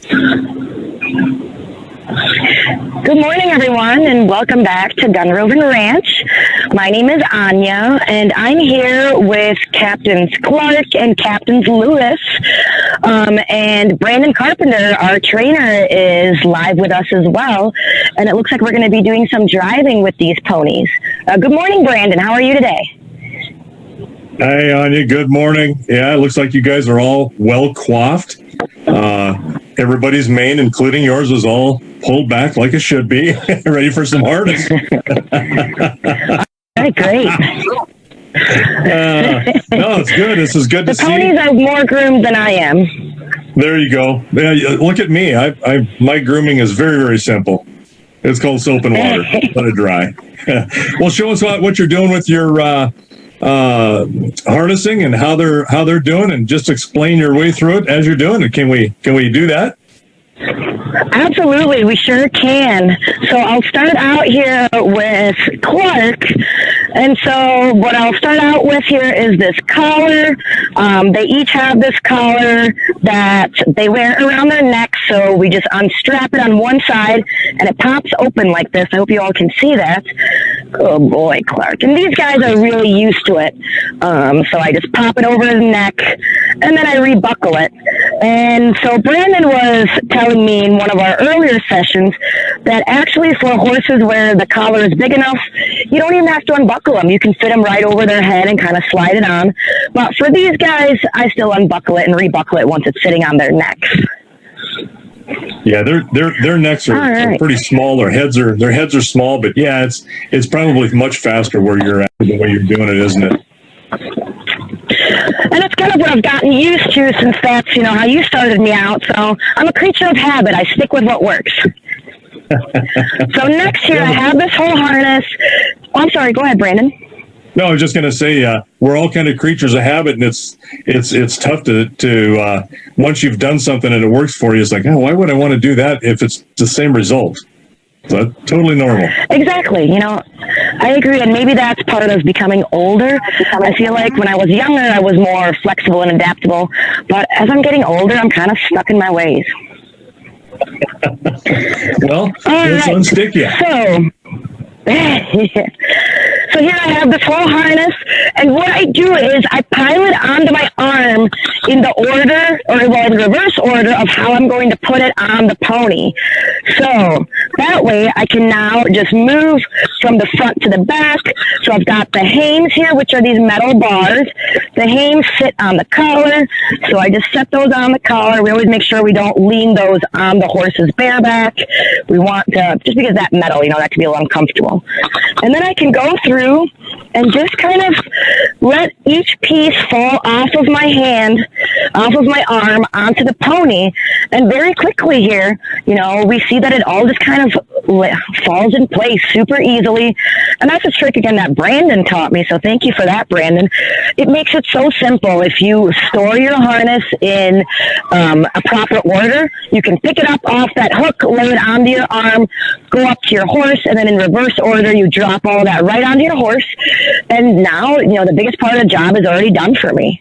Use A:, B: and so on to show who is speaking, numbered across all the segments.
A: Good morning, everyone, and welcome back to Dunrovin Ranch. My name is Anya, and I'm here with Captains Clark and Captains Lewis. And Brandon Carpenter, our trainer, is live with us as well. And it looks like we're going to be doing some driving with these ponies. Good morning, Brandon. How are you today?
B: Hey, Anya. Good morning. Yeah, it looks like you guys are all well coiffed. Everybody's mane, including yours, is all pulled back like it should be, ready for some harness.
A: All right, great.
B: No, it's good. This is good to see.
A: The ponies are more groomed than I am.
B: There you go. Yeah, look at me. My grooming is very, very simple. It's called soap and water. Let it dry. Well, show us what you're doing with your harnessing and how they're doing, and just explain your way through it as you're doing it. Can we do that?
A: Absolutely, we sure can. So I'll start out here with Clark. And so what I'll start out with here is this collar. They each have this collar that they wear around their neck. So we just unstrap it on one side and it pops open like this. I hope you all can see that. Oh boy, Clark. And these guys are really used to it. So I just pop it over his neck and then I rebuckle it. And so Brandon was telling me in one of our earlier sessions that actually for horses where the collar is big enough, you don't even have to unbuckle them. You can fit them right over their head and kind of slide it on. But for these guys, I still unbuckle it and rebuckle it once it's sitting on their necks.
B: Yeah, their necks are pretty small. Their heads are small, but yeah, it's probably much faster where you're at the way you're doing it, isn't it?
A: And it's kind of what I've gotten used to since that's, how you started me out. So I'm a creature of habit. I stick with what works. So next here, I have this whole harness. Oh, I'm sorry. Go ahead, Brandon.
B: No, I was just going to say, we're all kind of creatures of habit, and it's tough to once you've done something and it works for you, it's like, oh, why would I want to do that if it's the same result? So that's totally normal.
A: Exactly. I agree, and maybe that's part of becoming older. I feel like when I was younger, I was more flexible and adaptable, but as I'm getting older, I'm kind of stuck in my ways.
B: Well, let's unstick you.
A: So here I have this whole harness, and what I do is I pile it onto my arm in the order, in reverse order of how I'm going to put it on the pony. So that way I can now just move from the front to the back. So I've got the hames here, which are these metal bars. The hames sit on the collar, so I just set those on the collar. We always make sure we don't lean those on the horse's bareback. We want to, just because that metal, that can be a little uncomfortable. And then I can go through and just kind of let each piece fall off of my hand, off of my arm, onto the pony. And very quickly here, we see that it all just kind of falls in place super easily. And that's a trick, again, that Brandon taught me. So thank you for that, Brandon. It makes it so simple. If you store your harness in a proper order, you can pick it up off that hook, lay it onto your arm, go up to your horse, and then in reverse order, you drop all that right onto your horse. And now, the biggest part of the job is already done for me.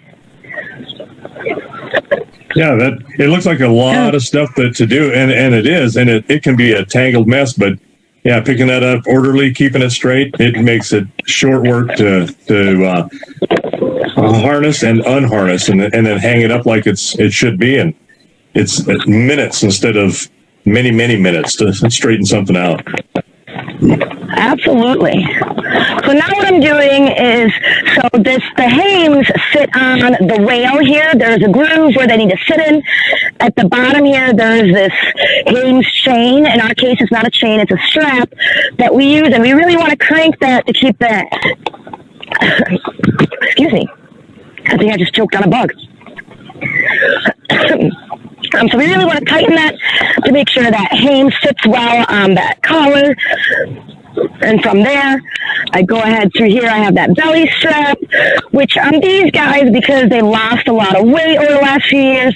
B: Yeah, it looks like a lot of stuff to do, and it is, and it can be a tangled mess, but yeah, picking that up orderly, keeping it straight, it makes it short work to harness and unharness, and then hang it up like it should be, and it's minutes instead of many minutes to straighten something out.
A: Absolutely. So now what I'm doing is, the hames sit on the rail here. There's a groove where they need to sit in. At the bottom here, there's this hames chain. In our case, it's not a chain, it's a strap that we use, and we really want to crank that to keep that. Excuse me. I think I just choked on a bug. So we really want to tighten that to make sure that hames sits well on that collar. And from there, I go ahead through here. I have that belly strap, which on these guys, because they lost a lot of weight over the last few years,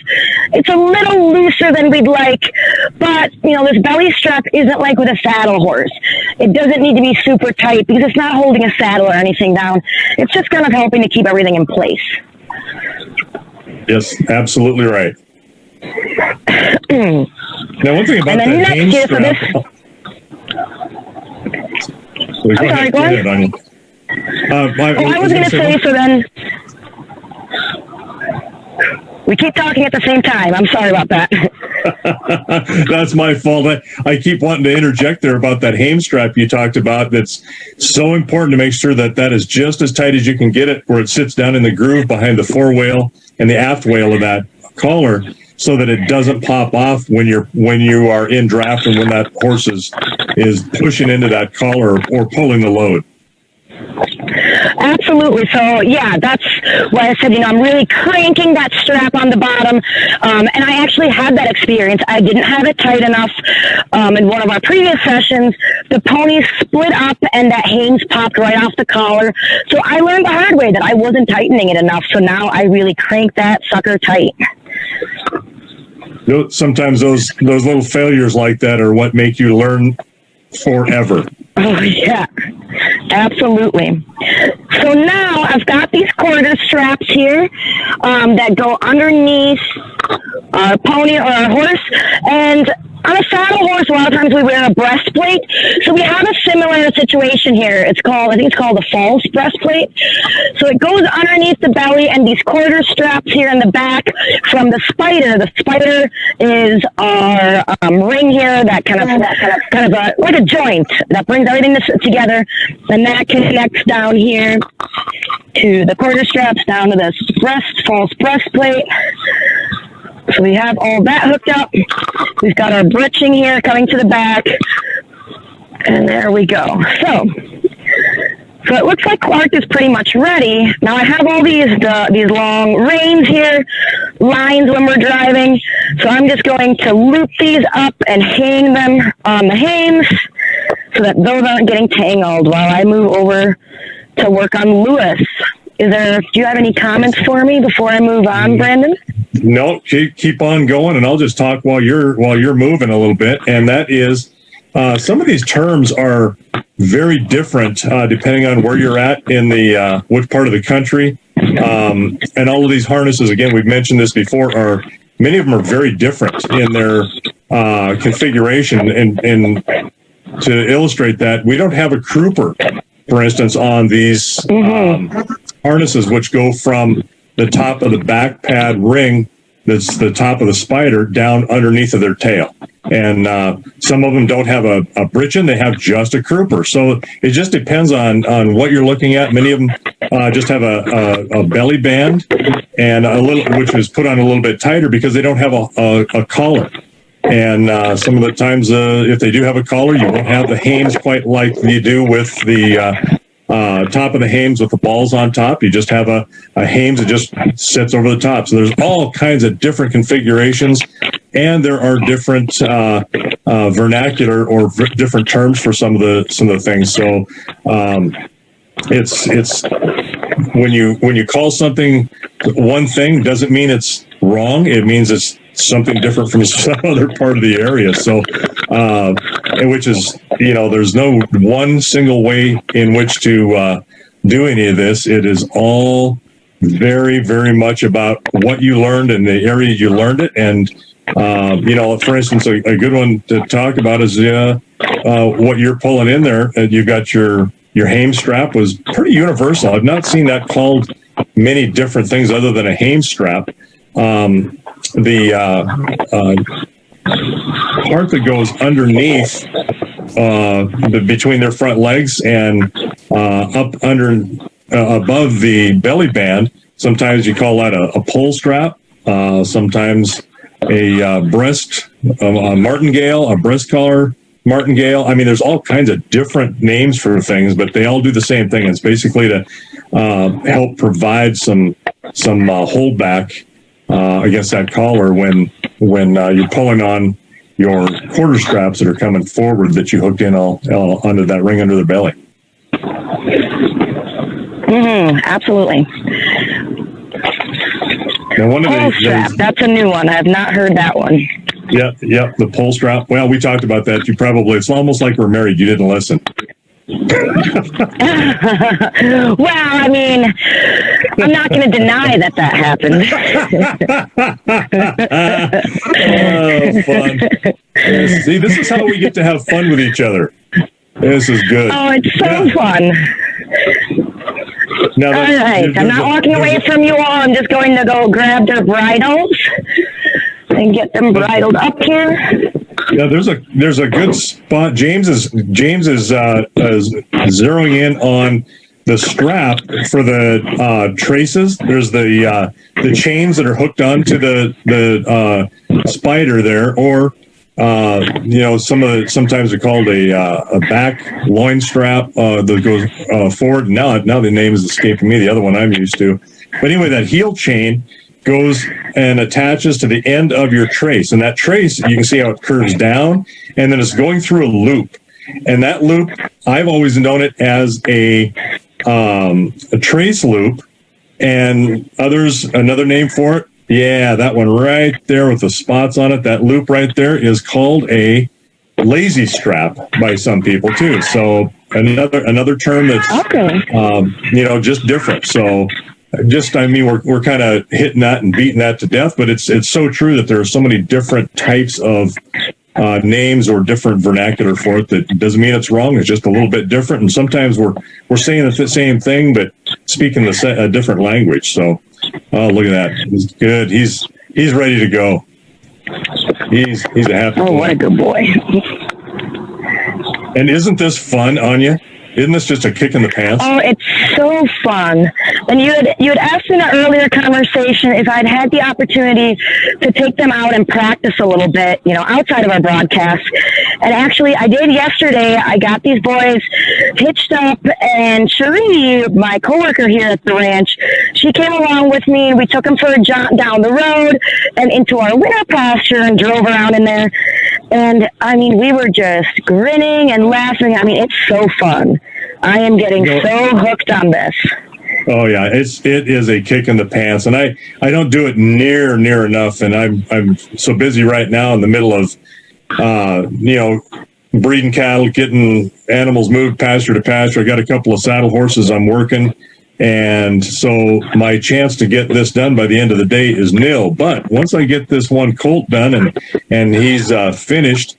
A: it's a little looser than we'd like. But, this belly strap isn't like with a saddle horse. It doesn't need to be super tight because it's not holding a saddle or anything down. It's just kind of helping to keep everything in place.
B: Yes, absolutely right. Now, one thing about
A: And then
B: that
A: next year for
B: Go ahead, Anya.
A: I was going to say, so then we keep talking at the same time. I'm sorry about that.
B: That's my fault. I keep wanting to interject there about that hame strap you talked about. That's so important to make sure that that is just as tight as you can get it, where it sits down in the groove behind the forewheel and the aft wheel of that collar, so that it doesn't pop off when you are in draft and when that horse is pushing into that collar or pulling the load.
A: Absolutely. So, yeah, that's why I said, I'm really cranking that strap on the bottom. And I actually had that experience. I didn't have it tight enough. In one of our previous sessions, the pony split up and that hames popped right off the collar. So I learned the hard way that I wasn't tightening it enough. So now I really crank that sucker tight.
B: Sometimes those little failures like that are what make you learn forever.
A: Oh, yeah, absolutely. So now I've got these quarter straps here that go underneath our pony or our horse. And on a saddle horse, a lot of times we wear a breastplate. So we have a similar situation here. I think it's called a false breastplate. So it goes underneath the belly, and these quarter straps here in the back from the spider. The spider is our ring here, that kind of like a joint that brings everything together, and that connects down here to the quarter straps down to this false breastplate. So we have all that hooked up. We've got our breeching here coming to the back. And there we go. So it looks like Clark is pretty much ready. Now I have all these long reins here, lines when we're driving. So I'm just going to loop these up and hang them on the hames so that those aren't getting tangled while I move over to work on Lewis. Do you have any comments for me before I move on, Brandon?
B: No, keep on going, and I'll just talk while you're moving a little bit. And that is, some of these terms are very different depending on where you're at in the which part of the country. And all of these harnesses, again, we've mentioned this before, many of them are very different in their configuration. And to illustrate that, we don't have a crooper, for instance, on these harnesses, which go from the top of the back pad ring, that's the top of the spider, down underneath of their tail. And some of them don't have a breechin, they have just a crooper. So it just depends on what you're looking at. Many of them just have a belly band and which is put on a little bit tighter because they don't have a collar. And some of the times, if they do have a collar, you won't have the hames quite like you do with the top of the hames with the balls on top. You just have a hames that just sits over the top. So there's all kinds of different configurations, and there are different vernacular or different terms for some of the things. So it's when you call something one thing doesn't mean it's wrong. It means it's something different from some other part of the area. So, which is, there's no one single way in which to do any of this. It is all very, very much about what you learned and the area you learned it. And, for instance, a good one to talk about is what you're pulling in there. You've got your hame strap was pretty universal. I've not seen that called many different things other than a hame strap. The part that goes underneath between their front legs and up under above the belly band, sometimes you call that a pole strap, sometimes a breast martingale, a breast collar martingale. I mean, there's all kinds of different names for things, but they all do the same thing. It's basically to help provide some holdback against that collar when you're pulling on your quarter straps that are coming forward that you hooked in all under that ring under the belly.
A: Absolutely.
B: Now,
A: pole strap, that's a new one. I have not heard that one.
B: Yep, the pole strap. Well, we talked about that. It's almost like we're married. You didn't listen.
A: I mean, I'm not going to deny that happened.
B: Oh, fun. Yes. See, this is how we get to have fun with each other. This is good.
A: Oh, it's so fun.
B: Now,
A: all right, I'm not walking away from you all. I'm just going to go grab their bridles and get them bridled up here.
B: Yeah, there's a good spot. James is zeroing in on the strap for the traces. There's the chains that are hooked onto the spider there, or sometimes they're called a back loin strap that goes forward. Now the name is escaping me. The other one I'm used to, but anyway, that heel chain goes and attaches to the end of your trace, and that trace, you can see how it curves down, and then it's going through a loop. And that loop, I've always known it as a trace loop, and others another name for it. Yeah, that one right there with the spots on it. That loop right there is called a lazy strap by some people too. So another term that's
A: okay.
B: Just different. So. We're kind of hitting that and beating that to death, but it's so true that there are so many different types of names or different vernacular for it. That doesn't mean it's wrong. It's just a little bit different, and sometimes we're saying the same thing but speaking a different language. So, look at that. He's good. He's ready to go. He's a happy boy.
A: What a good boy.
B: And isn't this fun, Anya? Isn't this just a kick in the pants?
A: Oh, it's so fun. And you had asked in an earlier conversation if I'd had the opportunity to take them out and practice a little bit, outside of our broadcast. And actually, I did yesterday. I got these boys hitched up, and Cherie, my coworker here at the ranch, she came along with me, and we took them for a jaunt down the road and into our winter pasture and drove around in there. And, we were just grinning and laughing. It's so fun. I am getting so hooked on this.
B: Oh yeah, it is a kick in the pants, and I don't do it near enough, and I'm so busy right now in the middle of breeding cattle, getting animals moved pasture to pasture. I got a couple of saddle horses I'm working, and so my chance to get this done by the end of the day is nil. But once I get this one colt done and he's finished,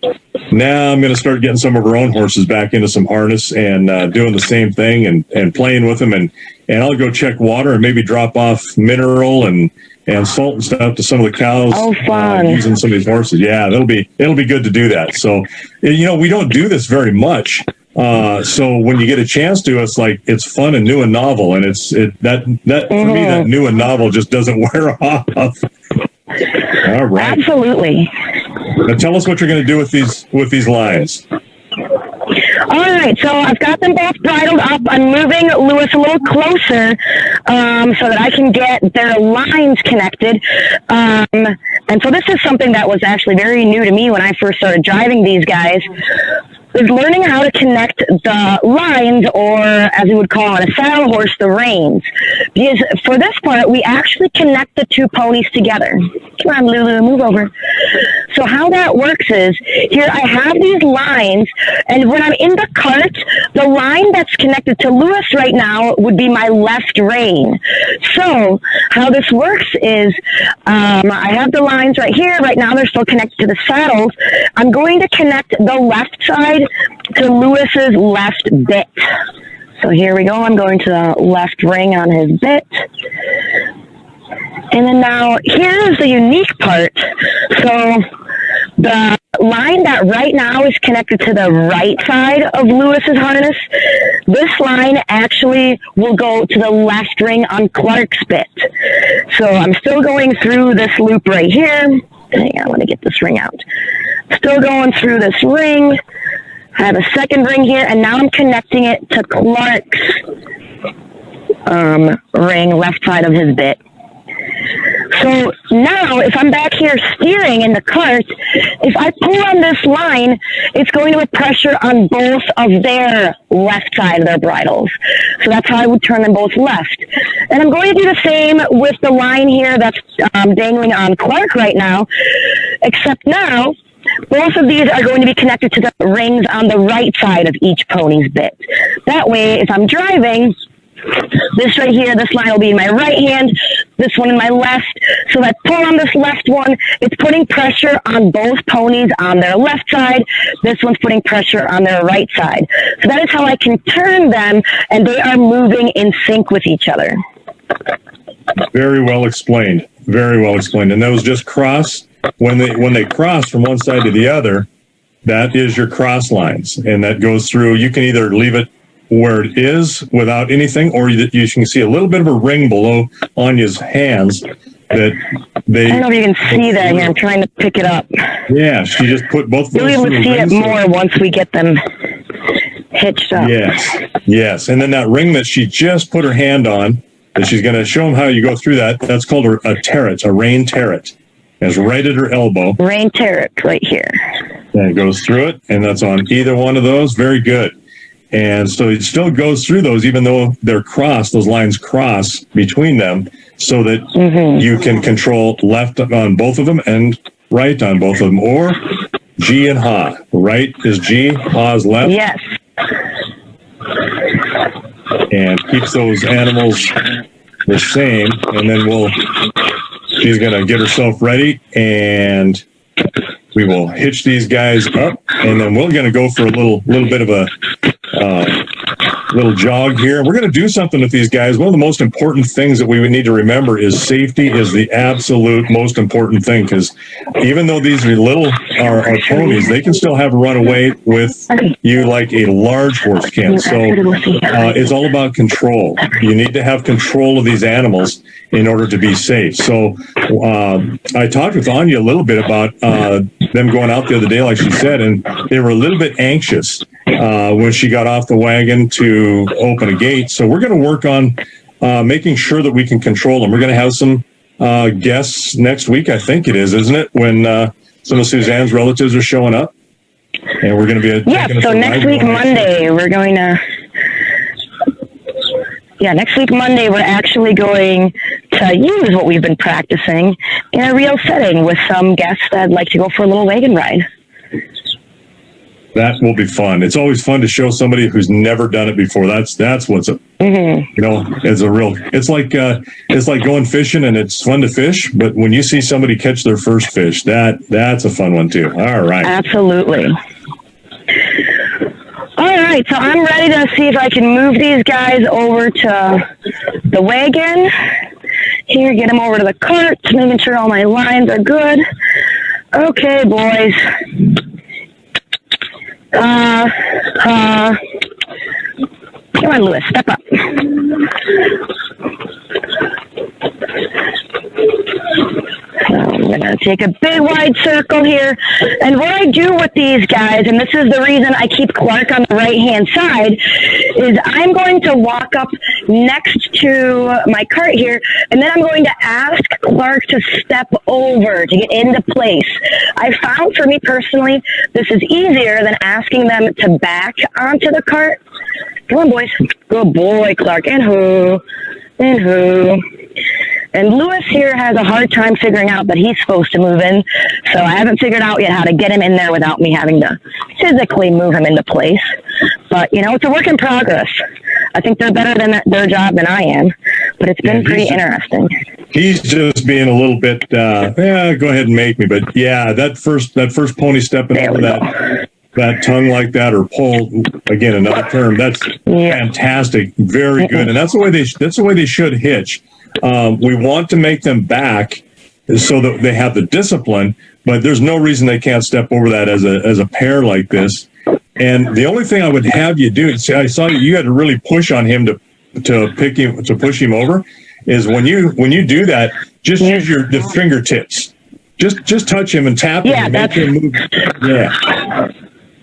B: now I'm going to start getting some of our own horses back into some harness and doing the same thing and playing with them. And I'll go check water and maybe drop off mineral and salt and stuff to some of the cows.
A: Oh, fun.
B: Using some of these horses. Yeah, it'll be good to do that. So, we don't do this very much. So when you get a chance to, it's fun and new and novel. And that for me, that new and novel just doesn't wear off. All right.
A: Absolutely.
B: Now tell us what you're going to do with these lines.
A: All right, so I've got them both bridled up. I'm moving Lewis a little closer so that I can get their lines connected. And so this is something that was actually very new to me when I first started driving these guys, is learning how to connect the lines, or as we would call on a saddle horse, the reins. Because for this part, we actually connect the two ponies together. Come on, Lulu, move over. So how that works is, here I have these lines, and when I'm in the cart, the line that's connected to Lewis right now would be my left rein. So how this works is, I have the lines right here. Right now they're still connected to the saddles. I'm going to connect the left side to Lewis's left bit. So here we go. I'm going to the left ring on his bit. And then now, here's the unique part. So the line that right now is connected to the right side of Lewis's harness, this line actually will go to the left ring on Clark's bit. So I'm still going through this loop right here. Hang on, let me get this ring out. Still going through this ring. I have a second ring here, and now I'm connecting it to Clark's ring, left side of his bit. So now, if I'm back here steering in the cart, if I pull on this line, it's going to put pressure on both of their left side of their bridles. So that's how I would turn them both left. And I'm going to do the same with the line here that's dangling on Clark right now, except now both of these are going to be connected to the rings on the right side of each pony's bit. That way, if I'm driving, this right here, this line will be in my right hand, this one in my left. So I pull on this left one, it's putting pressure on both ponies on their left side. This one's putting pressure on their right side. So that is how I can turn them, and they are moving in sync with each other.
B: Very well explained. Very well explained. And those just cross, when they cross from one side to the other, that is your cross lines. And that goes through, you can either leave it where it is without anything, or you can see a little bit of a ring below Anya's hands that they...
A: I don't know if you can see that here. I'm trying to pick it up.
B: Yeah, she just put both of those.
A: You'll be able to see it more once we get them hitched up.
B: Yes. And then that ring that she just put her hand on, that she's going to show them how you go through that, that's called a terret, a rein terret. It's right at her elbow.
A: Rein terret right here.
B: And it goes through it, and that's on either one of those. Very good. And so it still goes through those, even though they're crossed, those lines cross between them, so that you can control left on both of them and right on both of them, or G and Ha. Right is G, Ha is left.
A: Yes.
B: And keeps those animals the same. And then she's going to get herself ready, and we will hitch these guys up, and then we're going to go for a little bit of a little jog here. We're going to do something with these guys. One of the most important things that we would need to remember is safety is the absolute most important thing, because even though these are are ponies, they can still have a runaway with you like a large horse can. So it's all about control. You need to have control of these animals in order to be safe. So I talked with Anya a little bit about them going out the other day, like she said, and they were a little bit anxious when she got off the wagon to open a gate. So we're going to work on making sure that we can control them. We're going to have some guests next week, I think it is, isn't it? When some of Suzanne's relatives are showing up. And we're going to be...
A: so next week, Monday, we're going to... Yeah, next week, Monday, we're actually going to use what we've been practicing in a real setting with some guests that'd like to go for a little wagon ride.
B: That will be fun. It's always fun to show somebody who's never done it before. That's what's a it's like going fishing, and it's fun to fish. But when you see somebody catch their first fish, that's a fun one too. All right,
A: absolutely. All right, so I'm ready to see if I can move these guys over to the wagon. Here, get them over to the cart, making sure all my lines are good. Okay, boys. Come on, Lewis, step up. I'm going to take a big wide circle here. And what I do with these guys, and this is the reason I keep Clark on the right-hand side, is I'm going to walk up next to my cart here, and then I'm going to ask Clark to step over to get into place. I found, for me personally, this is easier than asking them to back onto the cart. Come on, boys. Good boy, Clark. And who? And who? And Lewis here has a hard time figuring out that he's supposed to move in, so I haven't figured out yet how to get him in there without me having to physically move him into place. But, it's a work in progress. I think they're better than their job than I am, but it's been pretty interesting. He's
B: just being a little bit, go ahead and make me. But, yeah, that first pony stepping over that tongue like that, or pull, again, another term, that's fantastic. Very good. And that's the way they should hitch. We want to make them back so that they have the discipline, but there's no reason they can't step over that as a pair like this. And the only thing I would have you do, see, I saw you had to really push on him to push him over, is when you do that, just use the fingertips. Just touch him and tap him and make him move. Yeah.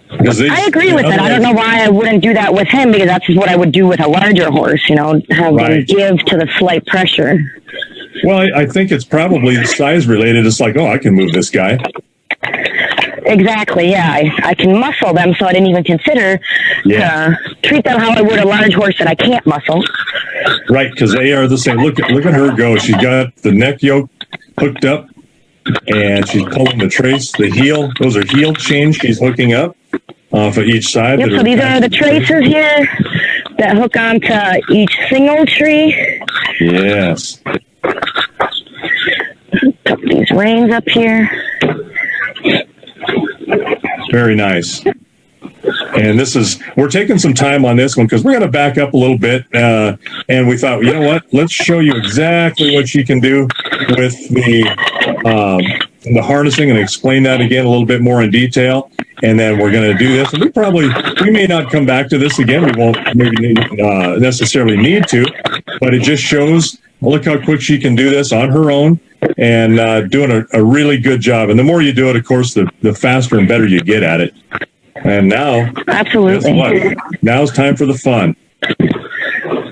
B: I
A: agree with that. I don't know why I wouldn't do that with him, because that's what I would do with a larger horse, have them give to the slight pressure.
B: Well, I think it's probably size related. It's like, I can move this guy.
A: Exactly, yeah. I can muscle them, so I didn't even consider treat them how I would a large horse that I can't muscle.
B: Right, because they are the same. Look at her go. She's got the neck yoke hooked up. and she's pulling the heel. Those are heel chains she's hooking up off of each side.
A: Yep, so these are the traces here that hook onto each single tree.
B: Yes.
A: Tuck these reins up here.
B: Very nice. And we're taking some time on this one because we're going to back up a little bit. And we thought, you know what? Let's show you exactly what she can do with the harnessing and explain that again a little bit more in detail. And then we're going to do this. And we may not come back to this again. We won't maybe necessarily need to, but it just shows, look how quick she can do this on her own and doing a really good job. And the more you do it, of course, the faster and better you get at it. And now,
A: absolutely,
B: guess what? Now it's time for the fun.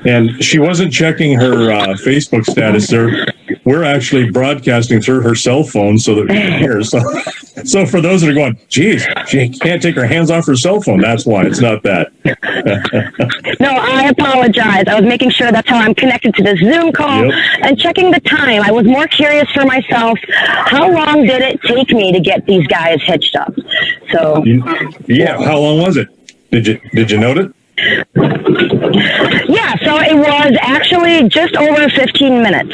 B: And she wasn't checking her Facebook status there. We're actually broadcasting through her cell phone so that we can hear. So for those that are going, geez, she can't take her hands off her cell phone. That's why it's not that.
A: No, I apologize. I was making sure that's how I'm connected to the Zoom call and checking the time. I was more curious for myself. How long did it take me to get these guys hitched up? So
B: yeah, how long was it? Did you note it?
A: Yeah, so it was actually just over 15 minutes.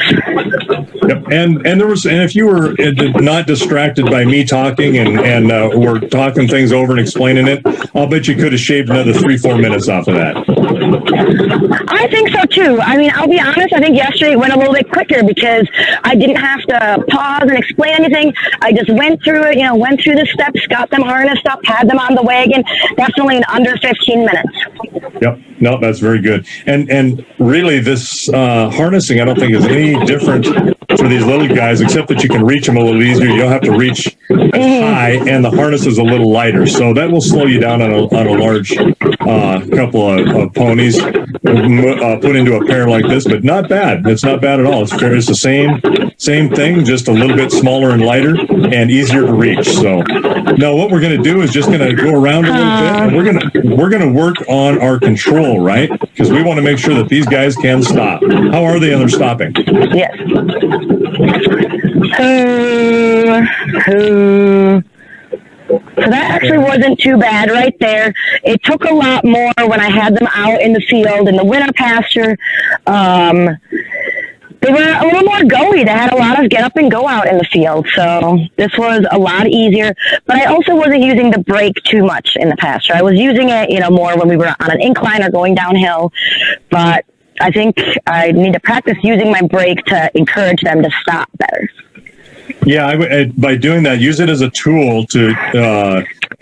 B: Yep, and if you were not distracted by me talking and we're talking things over and explaining it, I'll bet you could have shaved another 3-4 minutes off of that.
A: I think so too. I mean, I'll be honest, I think yesterday it went a little bit quicker because I didn't have to pause and explain anything. I just went through it, went through the steps, got them harnessed up, had them on the wagon, definitely in under 15 minutes.
B: Yep. No, that's very good. And really, this harnessing, I don't think is any different for these little guys, except that you can reach them a little easier. You don't have to reach as high, and the harness is a little lighter. So that will slow you down on a large couple of ponies put into a pair like this, but not bad. It's not bad at all. It's the same thing, just a little bit smaller and lighter and easier to reach. So now what we're going to do is just going to go around a little bit, and we're going to work on our control, right? Because we want to make sure that these guys can stop. How are they on their stopping?
A: Yes. So that actually wasn't too bad right there. It took a lot more when I had them out in the field in the winter pasture. They were a little more go-y. They had a lot of get up and go out in the field. So this was a lot easier. But I also wasn't using the brake too much in the pasture. I was using it, more when we were on an incline or going downhill. But I think I need to practice using my brake to encourage them to stop better.
B: Yeah, by doing that, use it as a tool to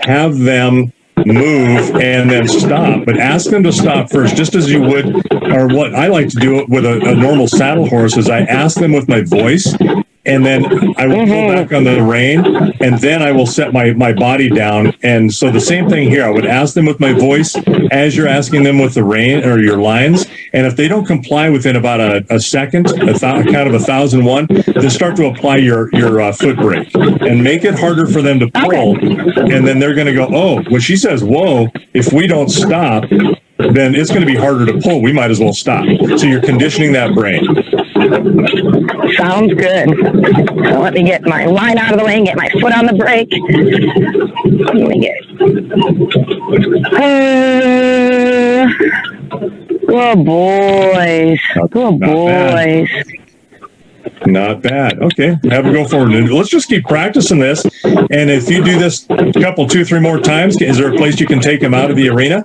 B: have them move and then stop, but ask them to stop first, just as you would, or what I like to do with a normal saddle horse is I ask them with my voice, and then I will pull back on the rein, and then I will set my body down. And so the same thing here, I would ask them with my voice as you're asking them with the rein or your lines. And if they don't comply within about a second, count of 1,001, then start to apply your foot brake and make it harder for them to pull. And then they're going to go, oh, when she says, whoa, if we don't stop, then it's going to be harder to pull. We might as well stop. So you're conditioning that brain.
A: Sounds good. So let me get my line out of the way and get my foot on the brake. Let me get good boys. Good boys.
B: Not bad. Okay, have a go forward. Let's just keep practicing this. And if you do this a couple, 2-3 more times, is there a place you can take them out of the arena?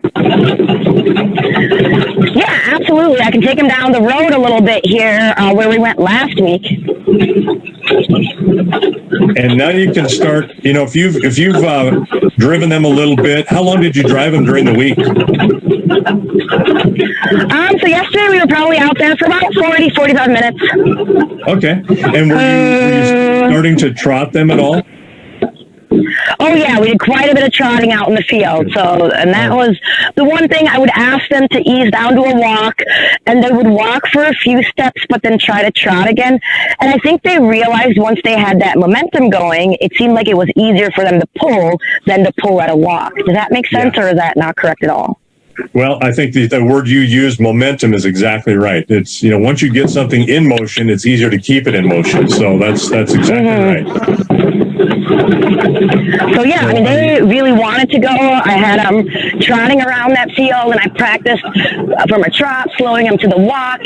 A: Yeah, absolutely. I can take them down the road a little bit here where we went last week.
B: And now you can start, if you've driven them a little bit, how long did you drive them during the week?
A: So yesterday we were probably out there for about 45 minutes.
B: Okay. And were you starting to trot them at all?
A: Oh, yeah, we did quite a bit of trotting out in the field. And that was the one thing I would ask them to ease down to a walk, and they would walk for a few steps, but then try to trot again. And I think they realized once they had that momentum going, it seemed like it was easier for them to pull than to pull at a walk. Does that make sense, or is that not correct at all?
B: Well, I think the word you used, momentum, is exactly right. It's, once you get something in motion, it's easier to keep it in motion. So that's exactly right.
A: So yeah, I mean, they really wanted to go. I had them trotting around that field, and I practiced from a trot, slowing them to the walk,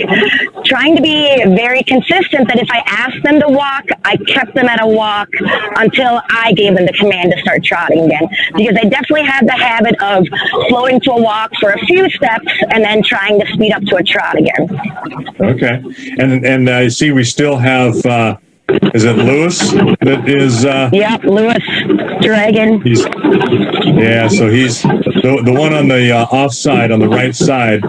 A: trying to be very consistent that if I asked them to walk, I kept them at a walk until I gave them the command to start trotting again. Because they definitely had the habit of slowing to a walk for a few steps and then trying to speed up to a trot again.
B: Okay. And I see we still have, is it Lewis that is?
A: Yep, Lewis Dragon.
B: So he's the one on the offside on the right side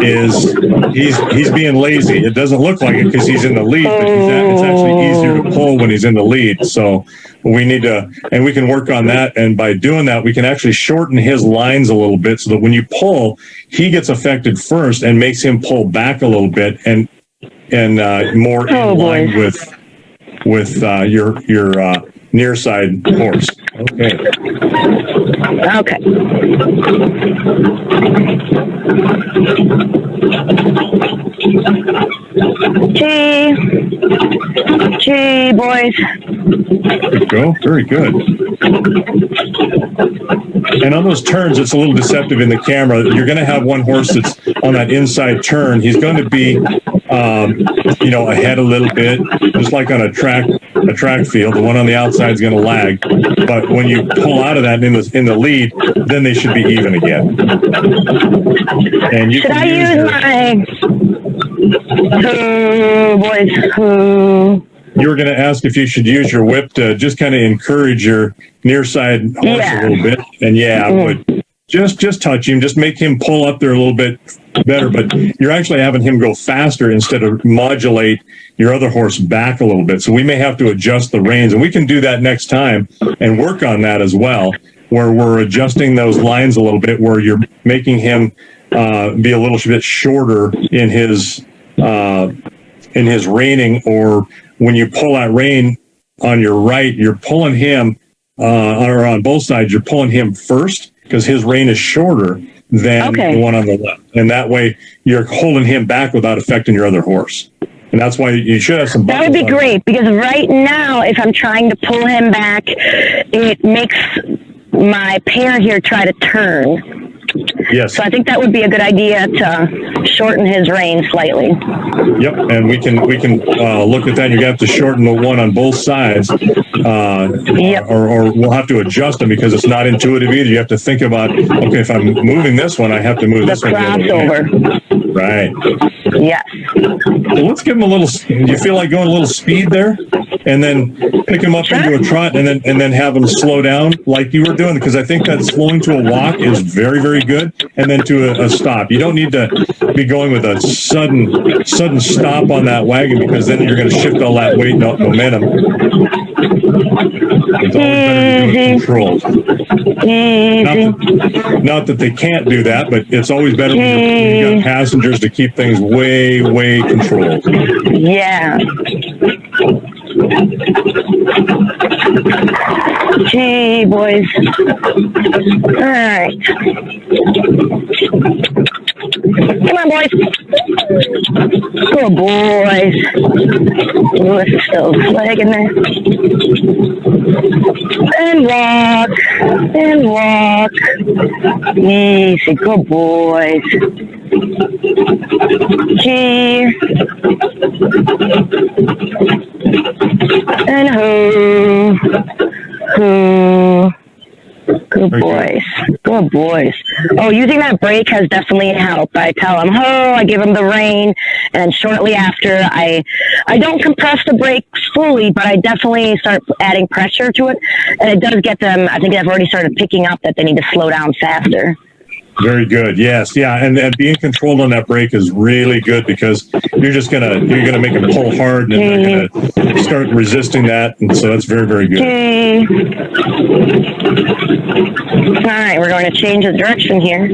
B: he's being lazy. It doesn't look like it because he's in the lead, but it's actually easier to pull when he's in the lead. So we need to, and we can work on that. And by doing that, we can actually shorten his lines a little bit so that when you pull, he gets affected first and makes him pull back a little bit and more in line with your near side horse. Okay.
A: Gee, boys.
B: There you go. Very good. And on those turns, it's a little deceptive in the camera. You're going to have one horse that's on that inside turn. He's going to be, ahead a little bit, just like on a track field. The one on the outside is going to lag. But when you pull out of that in the lead, then they should be even again. And you
A: should I use my
B: You were going to ask if you should use your whip to just kind of encourage your near side horse a little bit. And I would just touch him, just make him pull up there a little bit better. But you're actually having him go faster instead of modulate your other horse back a little bit. So we may have to adjust the reins, and we can do that next time and work on that as well, where we're adjusting those lines a little bit, where you're making him be a little bit shorter in his reining, or when you pull that rein on your right, you're pulling him, or on both sides, you're pulling him first because his rein is shorter than the one on the left. And that way you're holding him back without affecting your other horse. And that's why you should have some buckles.
A: That would be great, because right now, if I'm trying to pull him back, it makes my pair here try to turn.
B: Yes.
A: So I think that would be a good idea to shorten his rein slightly.
B: Yep, and we can look at that. You're going to have to shorten the one on both sides, or we'll have to adjust them because it's not intuitive either. You have to think about, okay, if I'm moving this one, I have to move this one.
A: The crossover.
B: Right.
A: Yes.
B: Well, let's give him a little. Do you feel like going a little speed there, and then pick him up into a trot, and then have him slow down like you were doing? Because I think that slowing to a walk is very, very good, and then to a stop. You don't need to be going with a sudden stop on that wagon, because then you're going to shift all that weight and momentum. It's always better to do it controlled. Not that they can't do that, but it's always better when you've got passengers to keep things way, way controlled.
A: Yeah. Gee, boys. All right. Come on, boys. Good boys. Lewis is still flagging there. And walk. Easy, good boys. Gee. And who. Good boys. Good boys. Oh, using that brake has definitely helped. I tell them, I give them the rein, and shortly after, I don't compress the brakes fully, but I definitely start adding pressure to it, and it does get them, I think they've already started picking up that they need to slow down faster.
B: Very good. Yes. Yeah. And being controlled on that brake is really good, because you're going to make them pull hard, and they're going to start resisting that. And so that's very, very good.
A: Okay. All right. We're going to change the direction here.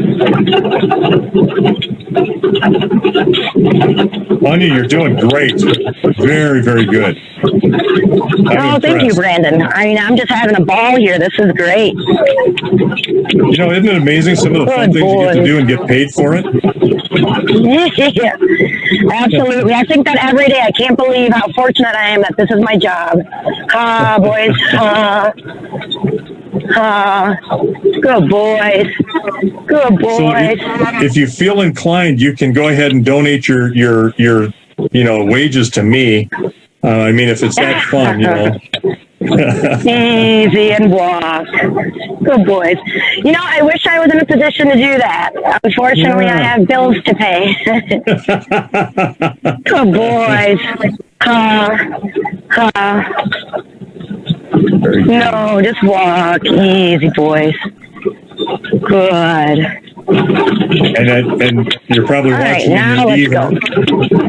B: Anya, you're doing great. Very, very good.
A: Oh, thank you, Brandon. I mean, I'm just having a ball here. This is great.
B: You know, isn't it amazing some of the fun things you get to do and get paid for it?
A: Yeah, absolutely. I think that every day. I can't believe how fortunate I am that this is my job. Boys. Good boys. Good boys.
B: So if you feel inclined, you can go ahead and donate your wages to me. I mean, if it's that fun,
A: Easy and walk. Good boys. You know, I wish I was in a position to do that. Unfortunately, I have bills to pay. Good boys. No, just walk. Easy, boys. Good.
B: And you're probably watching.
A: Now let's go.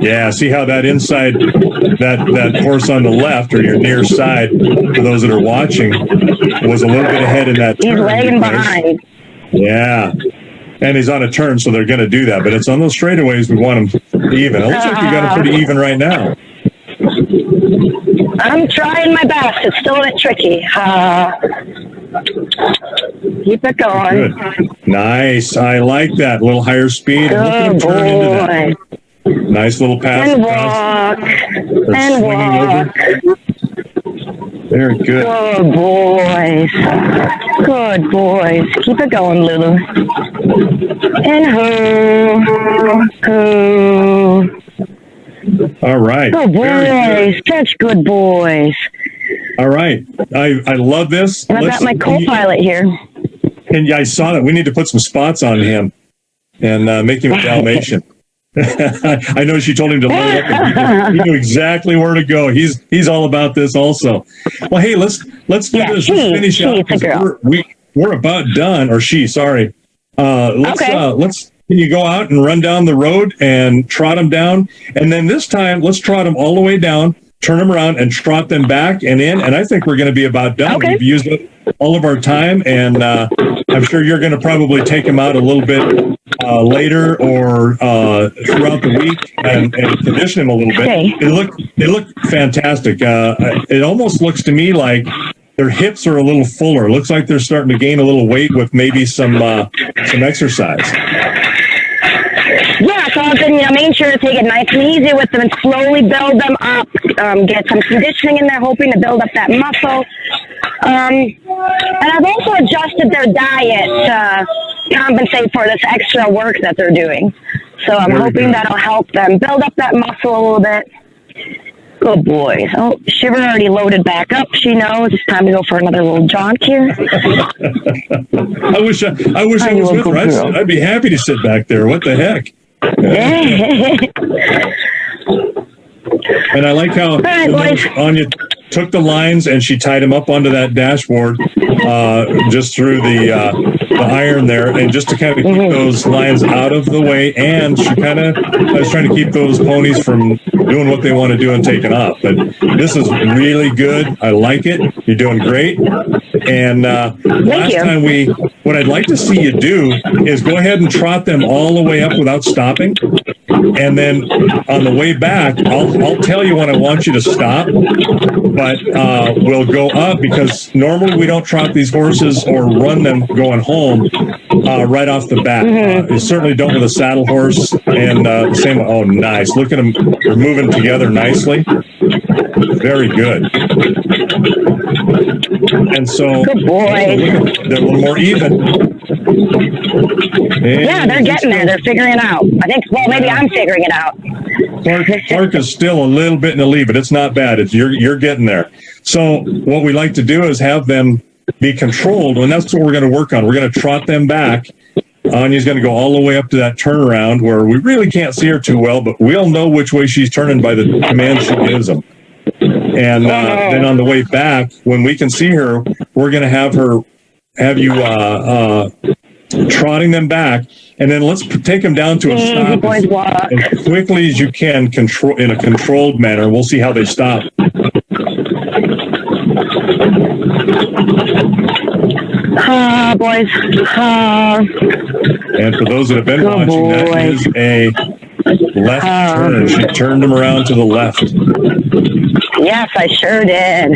B: Yeah, see how that inside, that horse on the left, or your near side, for those that are watching, was a little bit ahead in that turn.
A: He's lagging behind.
B: Yeah. And he's on a turn, so they're going to do that. But it's on those straightaways we want him even. It looks like you got him pretty even right now.
A: I'm trying my best. It's still a bit tricky. Keep it going.
B: Good. Nice. I like that. A little higher speed.
A: Good
B: turn into that. Nice little pass.
A: And walk. And walk.
B: Very good.
A: Good boys. Good boys. Keep it going, Lulu. And hoo.
B: All right.
A: Good boys. Such good boys.
B: All right. I love this.
A: And I've got my co-pilot here.
B: And yeah, I saw that. We need to put some spots on him and make him a Dalmatian. I know she told him to load up, and he knew exactly where to go. He's all about this also. Well, hey, let's do this. Let's finish up. We're about done. Or she, sorry. Let's can you go out and run down the road and trot them down? And then this time, let's trot them all the way down, turn them around, and trot them back and in. And I think we're going to be about done.
A: Okay.
B: We've used up all of our time, and I'm sure you're going to probably take them out a little bit later or throughout the week and condition them a little bit.
A: Okay.
B: They look fantastic. It almost looks to me like their hips are a little fuller. It looks like they're starting to gain a little weight with maybe some exercise.
A: Yeah, so I've been, making sure to take it nice and easy with them and slowly build them up, get some conditioning in there, hoping to build up that muscle. And I've also adjusted their diet to compensate for this extra work that they're doing. So I'm hoping that'll help them build up that muscle a little bit. Good boys. Oh, Shiver already loaded back up. She knows it's time to go for another little jaunt here.
B: I wish I was with her. I'd be happy to sit back there. What the heck? And I like how Anya took the lines and she tied them up onto that dashboard just through the iron there, and just to kind of keep those lines out of the way. And she I was trying to keep those ponies from doing what they want to do and taking off. But this is really good. I like it. You're doing great. And what I'd like to see you do is go ahead and trot them all the way up without stopping. And then on the way back, I'll tell you when I want you to stop, but we'll go up, because normally we don't trot these horses or run them going home right off the bat. You certainly don't with a saddle horse. And same. Oh, nice. Look at them. They're moving together nicely. Very good. And so
A: good boy.
B: They're a little more even.
A: Yeah, they're getting there. They're figuring it out. I think. Well, maybe I'm figuring it out.
B: Clark is still a little bit in the lead, but it's not bad. You're getting there. So what we like to do is have them be controlled, and that's what we're going to work on. We're going to trot them back. Anya's going to go all the way up to that turnaround where we really can't see her too well, but we'll know which way she's turning by the command she gives them. And then on the way back, when we can see her, we're going to have you trotting them back, and then let's take them down to a stop as quickly as you can, in a controlled manner. We'll see how they stop.
A: boys.
B: And for those that have been watching, that is a left turn. She turned him around to the left.
A: Yes, I sure did.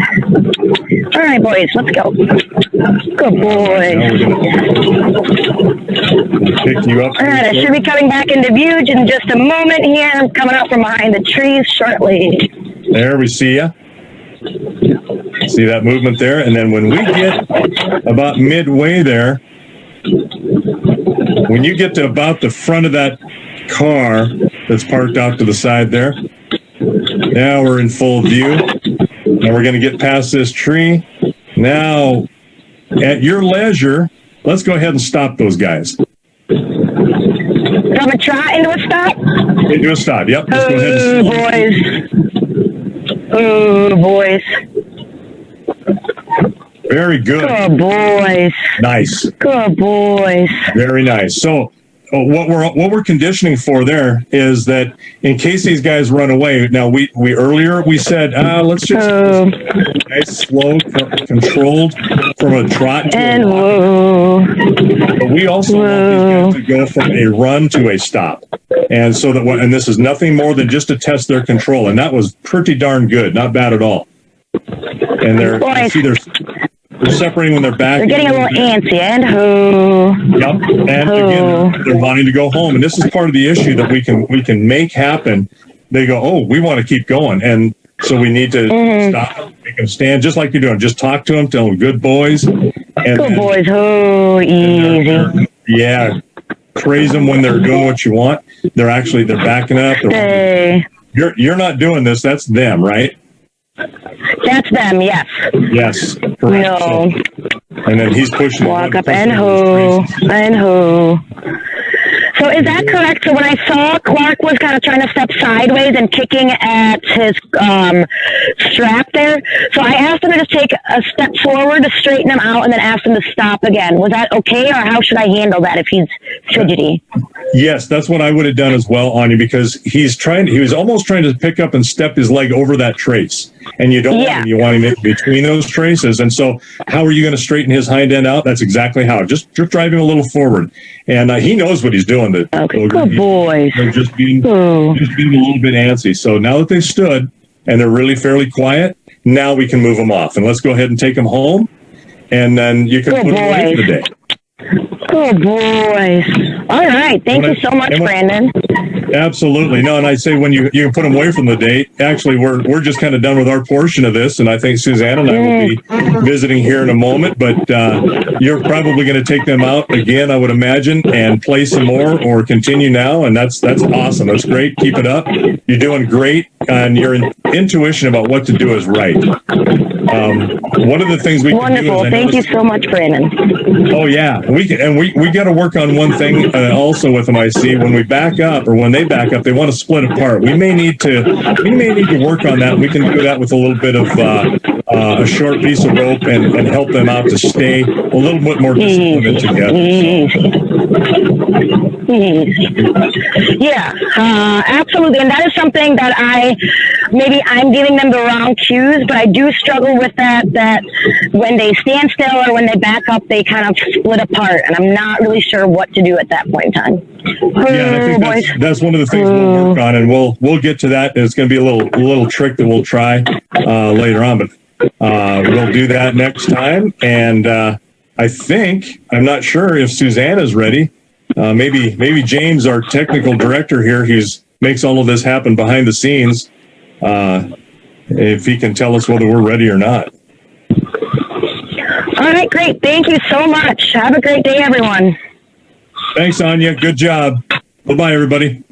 A: All right, boys, let's go. Good boy.
B: Pick you up.
A: All right, I should be coming back into view in just a moment here. I'm coming out from behind the trees shortly.
B: There, we see you. See that movement there? And then when we get about midway there, when you get to about the front of that car that's parked off to the side there, now we're in full view. And we're going to get past this tree. Now, at your leisure, let's go ahead and stop those guys.
A: From a trot into a stop?
B: Into a stop, yep. Let's go ahead and
A: boys. Oh, boys.
B: Very good.
A: Good boys.
B: Nice.
A: Good boys.
B: Very nice. So what we're conditioning for there is that in case these guys run away. Now we earlier we said let's just nice, slow, controlled from a trot to
A: and
B: a walk. But we also want these guys to go from a run to a stop, and so that and this is nothing more than just to test their control, and that was pretty darn good, not bad at all. And they're separating when they're back.
A: They're getting a little antsy, and who?
B: Yep. And again, they're wanting to go home, and this is part of the issue that we can make happen. They go, oh, we want to keep going, and so we need to stop, make them stand, just like you're doing. Just talk to them, tell them, good boys. And
A: good boys, oh, easy.
B: Yeah, praise them when they're doing what you want. They're backing up. You're not doing this. That's them, right?
A: That's them, yes.
B: Yes, correct.
A: No.
B: So, and then he's pushing.
A: Walk up and who. So is that correct? So when I saw Clark was kind of trying to step sideways and kicking at his strap there, so I asked him to just take a step forward to straighten him out and then asked him to stop again. Was that okay, or how should I handle that if he's fidgety?
B: Yes, that's what I would have done as well, Anya, because he was almost trying to pick up and step his leg over that trace. And you don't want him, you want him in between those traces. And so how are you going to straighten his hind end out? That's exactly how. Just drive him a little forward. And he knows what he's doing.
A: Okay, good boys.
B: They're just being a little bit antsy. So now that they've stood and they're really fairly quiet, now we can move them off. And let's go ahead and take them home. And then you can put them away for the day.
A: Good boys. All right. Thank you so much, Brandon.
B: Absolutely. No, and I say when you can put them away from the date, actually, we're just kind of done with our portion of this, and I think Suzanne and I will be visiting here in a moment, but you're probably going to take them out again, I would imagine, and play some more or continue now, and that's awesome. That's great. Keep it up. You're doing great, and your intuition about what to do is right. One of the things we can do
A: wonderful. Thank you so much, Brandon.
B: Oh, yeah. We got to work on one thing also with them, I see. When we back up, or when they back up, they want to split apart. We may need to work on that. We can do that with a little bit of a short piece of rope and help them out to stay a little bit more disciplined together. Yeah,
A: absolutely. And that is something that I'm giving them the wrong cues, but I do struggle with that when they stand still or when they back up, they kind of split apart, and I'm not really sure what to do at that point in time.
B: Yeah, I think that's one of the things we'll work on, and we'll get to that. It's going to be a little trick that we'll try later on, but we'll do that next time. And I'm not sure if Suzanne is ready. Maybe James, our technical director here, makes all of this happen behind the scenes. If he can tell us whether we're ready or not.
A: All right, great. Thank you so much. Have a great day, everyone.
B: Thanks, Anya. Good job. Bye-bye, everybody.